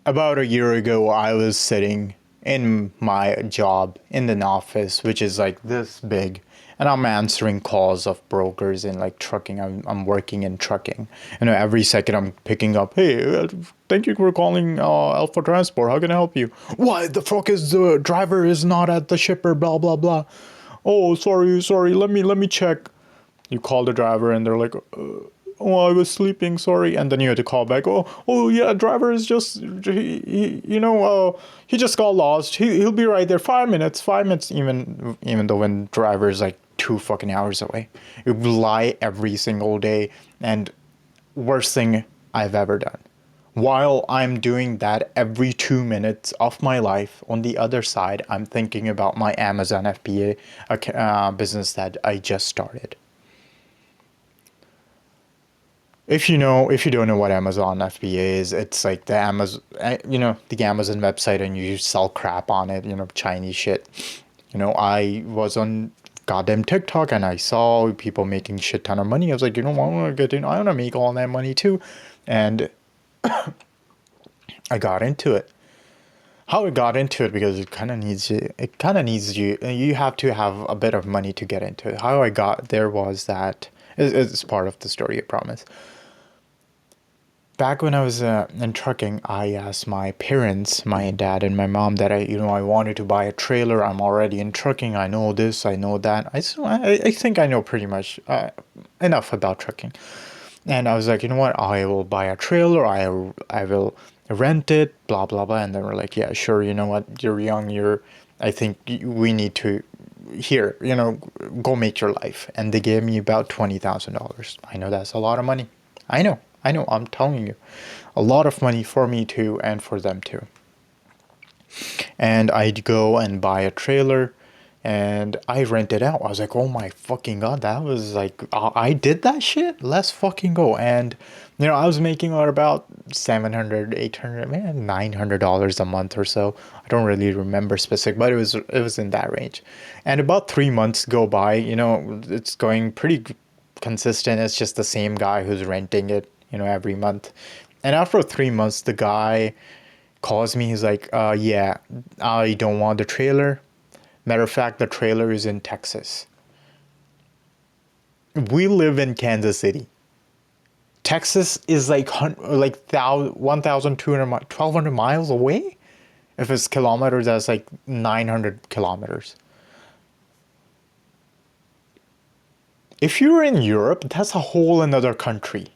About a year ago, I was sitting in my job in an office, which is like this big, and I'm answering calls of brokers in like trucking. I'm working in trucking. Every second I'm picking up, hey, thank you for calling Alpha Transport. How can I help you? What the fuck is the driver is not at the shipper? Blah blah blah. Oh, sorry. Let me check. You call the driver and they're like, oh, I was sleeping, sorry. And then you had to call back. Oh yeah, driver is just he just got lost. He'll be right there. 5 minutes, 5 minutes. Even though when driver is like 2 fucking hours away, you lie every single day. And worst thing I've ever done. While I'm doing that every 2 minutes of my life, on the other side, I'm thinking about my Amazon FBA business that I just started. If you don't know what Amazon FBA is, it's like the Amazon, the Amazon website, and you sell crap on it, Chinese shit. I was on goddamn TikTok and I saw people making shit ton of money. I was like, I want to get in, I want to make all that money too, and I got into it. How I got into it, because you have to have a bit of money to get into it. How I got there was that it's part of the story, I promise. Back when I was in trucking, I asked my parents, my dad and my mom, that I wanted to buy a trailer. I'm already in trucking. I know this, I know that. I think I know pretty much enough about trucking. And I was like, you know what? I will buy a trailer. I will rent it. Blah blah blah. And they were like, yeah, sure. You know what? You're young. I think we need to. Here, go make your life. And they gave me about $20,000. I know that's a lot of money. I know, I'm telling you. A lot of money for me too, and for them too. And I'd go and buy a trailer and I rent it out. I was like, oh my fucking god, that was like, I did that shit? Let's fucking go. And, I was making about 700, 800, man, $900 a month or so. I don't really remember specific, but it was in that range. And about 3 months go by, it's going pretty consistent. It's just the same guy who's renting it, every month. And after 3 months, the guy calls me. He's like, yeah, I don't want the trailer. Matter of fact, the trailer is in Texas. We live in Kansas City. Texas is like 1,200, 1,200 miles away. If it's kilometers, that's like 900 kilometers. If you're in Europe, that's a whole another country.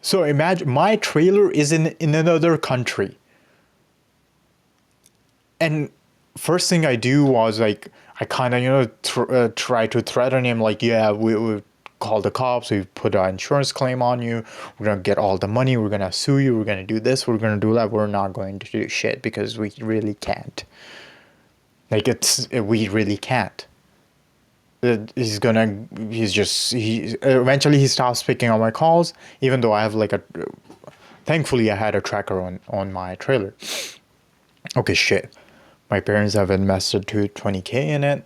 So imagine my trailer is in another country. And first thing I do was like, I kind of, try to threaten him like, yeah, we call the cops, we put an insurance claim on you, we're going to get all the money, we're going to sue you, we're going to do this, we're going to do that, we're not going to do shit because we really can't. Like, we really can't. Eventually he stops picking up my calls, even though I have thankfully I had a tracker on my trailer. Okay, shit. My parents have invested to 20K in it.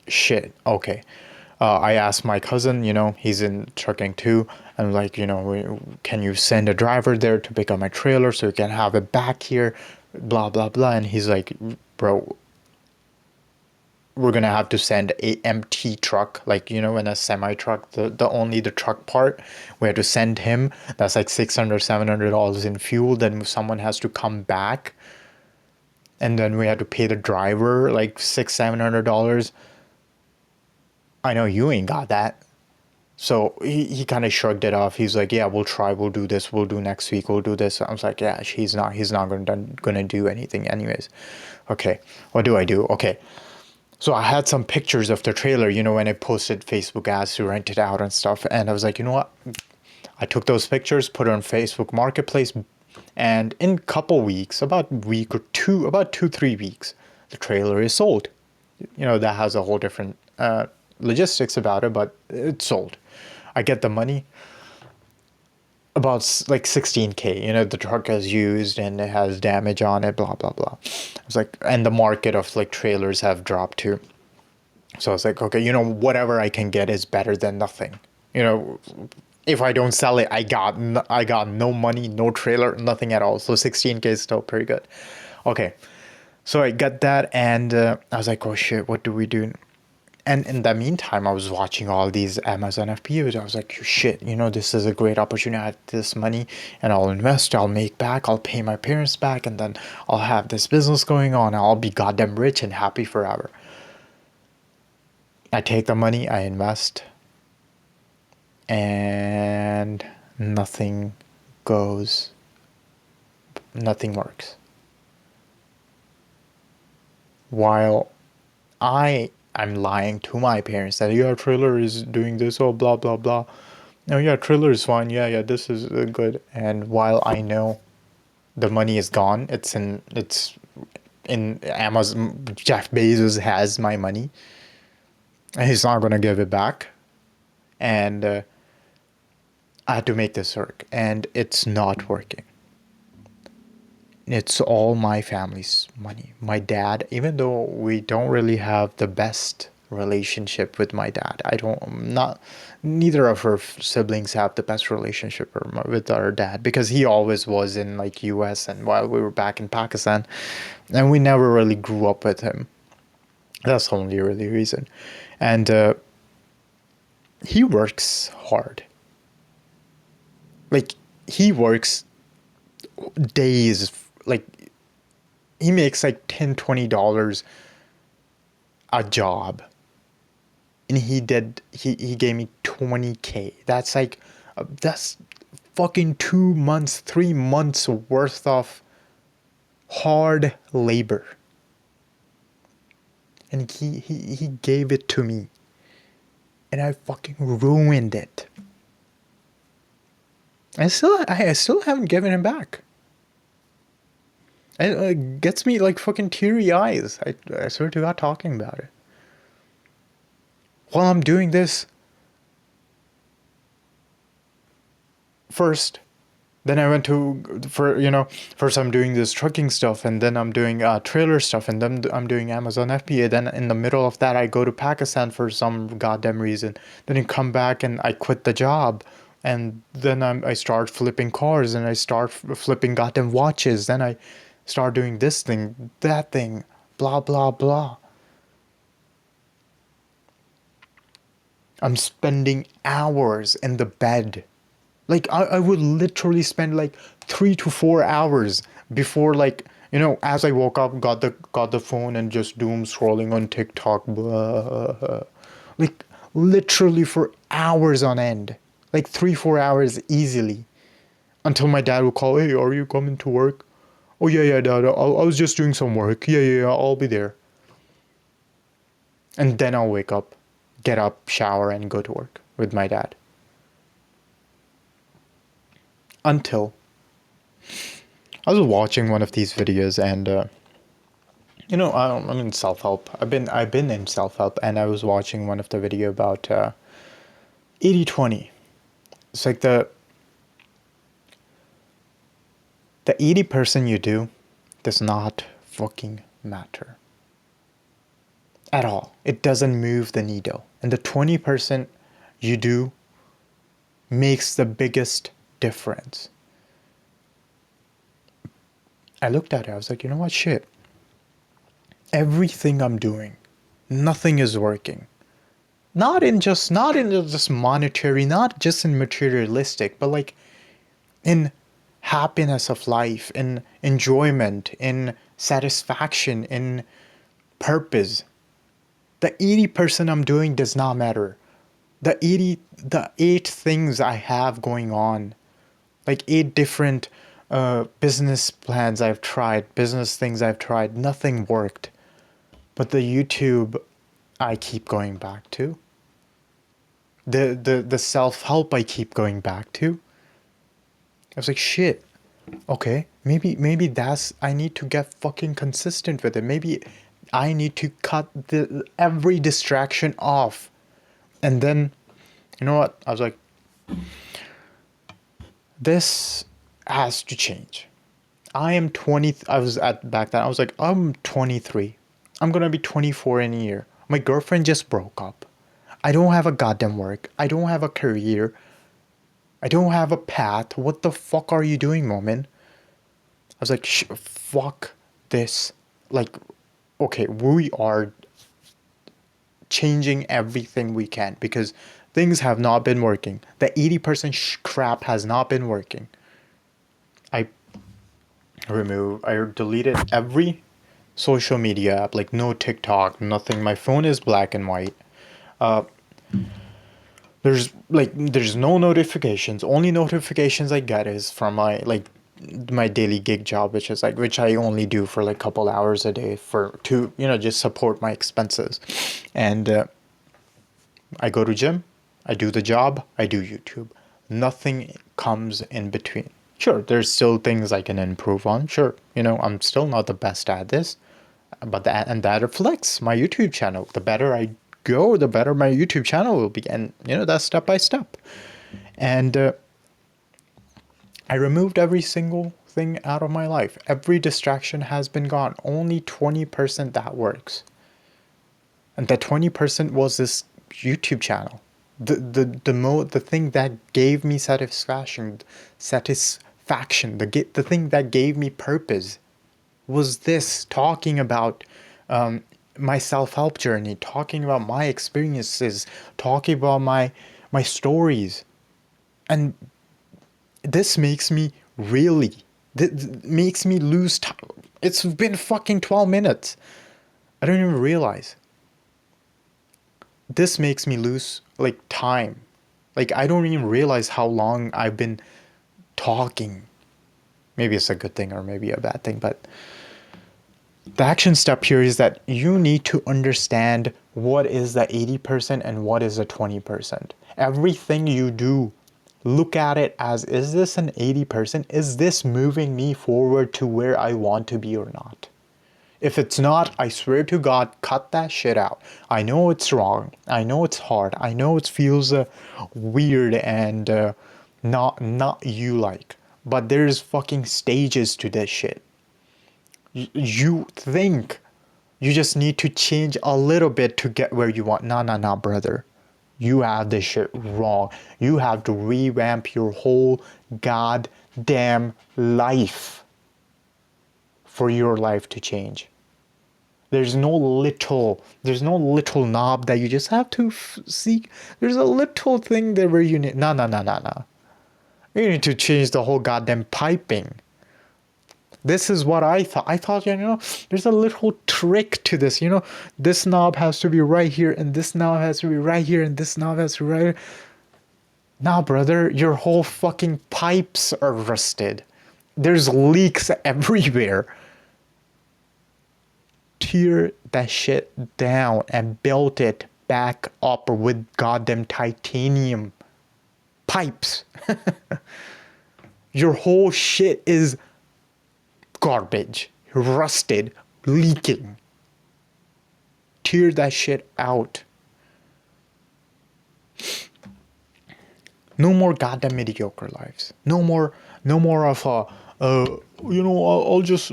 Shit. Okay. I asked my cousin, he's in trucking too. I'm like, can you send a driver there to pick up my trailer so we can have it back here? Blah, blah, blah. And he's like, bro, we're gonna have to send a empty truck, like in a semi truck, the only the truck part, we have to send him. That's like $600-$700 in fuel. Then someone has to come back, and then we had to pay the driver like $600-$700. I know you ain't got that. So he kind of shrugged it off. He's like, yeah, we'll try, we'll do this, we'll do next week, we'll do this. I was like, yeah, he's not gonna do anything anyways. Okay, what do I do? Okay. So I had some pictures of the trailer, when I posted Facebook ads to rent it out and stuff. And I was like, you know what? I took those pictures, put it on Facebook Marketplace, and in a couple weeks, about a week or two, about 2-3 weeks, the trailer is sold. That has a whole different logistics about it, but it's sold. I get the money. About like 16K, the truck is used and it has damage on it, blah, blah, blah. I was like, and the market of like trailers have dropped too. So I was like, okay, whatever I can get is better than nothing. If I don't sell it, I got no money, no trailer, nothing at all. So 16K is still pretty good. Okay, so I got that, and I was like, oh shit, what do we do? And in the meantime, I was watching all these Amazon FPUs. I was like, shit, this is a great opportunity. I have this money and I'll invest, I'll make back, I'll pay my parents back, and then I'll have this business going on. I'll be goddamn rich and happy forever. I take the money, I invest, and nothing goes, nothing works. While I'm lying to my parents that yeah, trailer is doing this, oh blah blah blah. No, yeah, trailer is fine. Yeah, this is good. And while I know the money is gone, it's in Amazon. Jeff Bezos has my money, and he's not gonna give it back. And I had to make this work, and it's not working. It's all my family's money. My dad, even though we don't really have the best relationship with my dad, neither of her siblings have the best relationship with our dad, because he always was in like US and while we were back in Pakistan, and we never really grew up with him. That's the only really reason. And he works hard. Like, he works days, like he makes like $10-20 a job, and he gave me 20K. That's like that's fucking 2 months, 3 months worth of hard labor, and he gave it to me, and I fucking ruined it. I still haven't given him back. It gets me like fucking teary eyes. I swear to God, talking about it. While I'm doing this, first, then I went first I'm doing this trucking stuff, and then I'm doing trailer stuff, and then I'm doing Amazon FBA. Then in the middle of that, I go to Pakistan for some goddamn reason. Then I come back and I quit the job. And then I start flipping cars, and I start flipping goddamn watches. Then I start doing this thing, that thing, blah, blah, blah. I'm spending hours in the bed. Like, I would literally spend like 3 to 4 hours before, like, as I woke up, got the phone and just doom scrolling on TikTok. Blah. Like, literally for hours on end. Like 3-4 hours easily. Until my dad would call, hey, are you coming to work? Oh, yeah, Dad, I was just doing some work. Yeah, I'll be there. And then I'll wake up, get up, shower, and go to work with my dad. Until I was watching one of these videos, and I'm in self-help. I've been in self-help, and I was watching one of the video about 80-20. It's like the 80% you do does not fucking matter at all. It doesn't move the needle. And the 20% you do makes the biggest difference. I looked at it. I was like, you know what? Shit. Everything I'm doing, nothing is working. Not in just monetary, not just in materialistic, but like in happiness of life, in enjoyment, in satisfaction, in purpose. The 80% I'm doing does not matter. The 8 things I have going on, like 8 different business plans I've tried, business things I've tried, nothing worked. But the YouTube I keep going back to. The self-help I keep going back to. I was like, shit. Okay, maybe I need to get fucking consistent with it. Maybe I need to cut every distraction off. And then, you know what? I was like, this has to change. I am 20. I was at back then. I was like, I'm 23. I'm gonna be 24 in a year. My girlfriend just broke up. I don't have a goddamn work. I don't have a career. I don't have a path. What the fuck are you doing, Moman? I was like, fuck this. Like, okay, we are changing everything we can because things have not been working. The 80% crap has not been working. I I deleted every social media app, like no TikTok, nothing. My phone is black and white. There's no notifications. Only notifications I get is from my daily gig job, which I only do for like a couple hours a day to just support my expenses. And I go to gym, I do the job, I do YouTube. Nothing comes in between. Sure, there's still things I can improve on. Sure, I'm still not the best at this, but that reflects my YouTube channel. The better I go, the better my YouTube channel will be, and that's step by step. And I removed every single thing out of my life. Every distraction has been gone. Only 20% that works. And that 20% was this YouTube channel. The thing that gave me satisfaction, the thing that gave me purpose was this, talking about my self-help journey, talking about my experiences, talking about my stories. And this makes me really, makes me lose time. It's been fucking 12 minutes. I don't even realize. This makes me lose like time. Like I don't even realize how long I've been talking. Maybe it's a good thing or maybe a bad thing, but the action step here is that you need to understand what is the 80% and what is the 20%. Everything you do, look at it as, is this an 80%? Is this moving me forward to where I want to be or not? If it's not, I swear to God, cut that shit out. I know it's wrong. I know it's hard. I know it feels weird and not you like. But there's fucking stages to this shit. You think you just need to change a little bit to get where you want. Nah, brother. You have this shit wrong. You have to revamp your whole goddamn life for your life to change. There's no little knob that you just have to seek. There's a little thing there where you need. No. You need to change the whole goddamn piping. This is what I thought. I thought, there's a little trick to this. This knob has to be right here, and this knob has to be right here, and this knob has to be right here. Nah, brother, your whole fucking pipes are rusted. There's leaks everywhere. Tear that shit down and build it back up with goddamn titanium pipes. Your whole shit is garbage, rusted, leaking. Tear that shit out. No more goddamn mediocre lives. No more of I'll just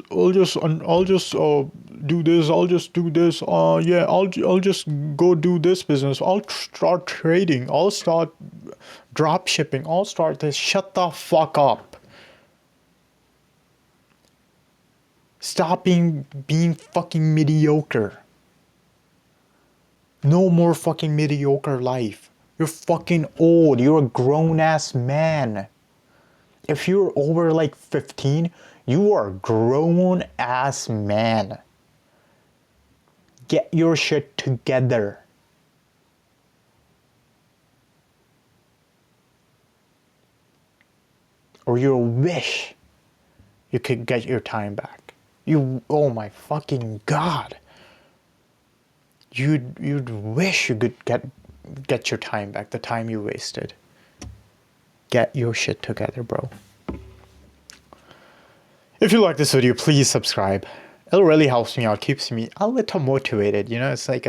do this. I'll just do this. I'll just go do this business. I'll start trading. I'll start drop shipping. I'll start this. Shut the fuck up. Stop being fucking mediocre. No more fucking mediocre life. You're fucking old. You're a grown-ass man. If you're over like 15, you are a grown-ass man. Get your shit together. Or you'll wish you could get your time back. Oh my fucking God. You'd wish you could get your time back, the time you wasted. Get your shit together, bro. If you like this video, please subscribe. It really helps me out, keeps me a little motivated. It's like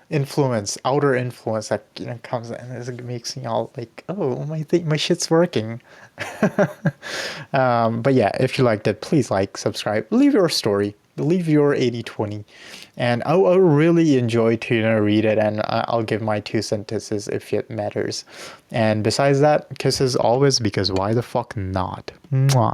influence, outer influence that comes and it makes me all like, oh, my shit's working. But yeah, if you liked it, please like, subscribe, leave your story. leave your 80/20, and I'll really enjoy to read it, and I'll give my 2 sentences if it matters. And besides that, kisses always, because why the fuck not? Mwah.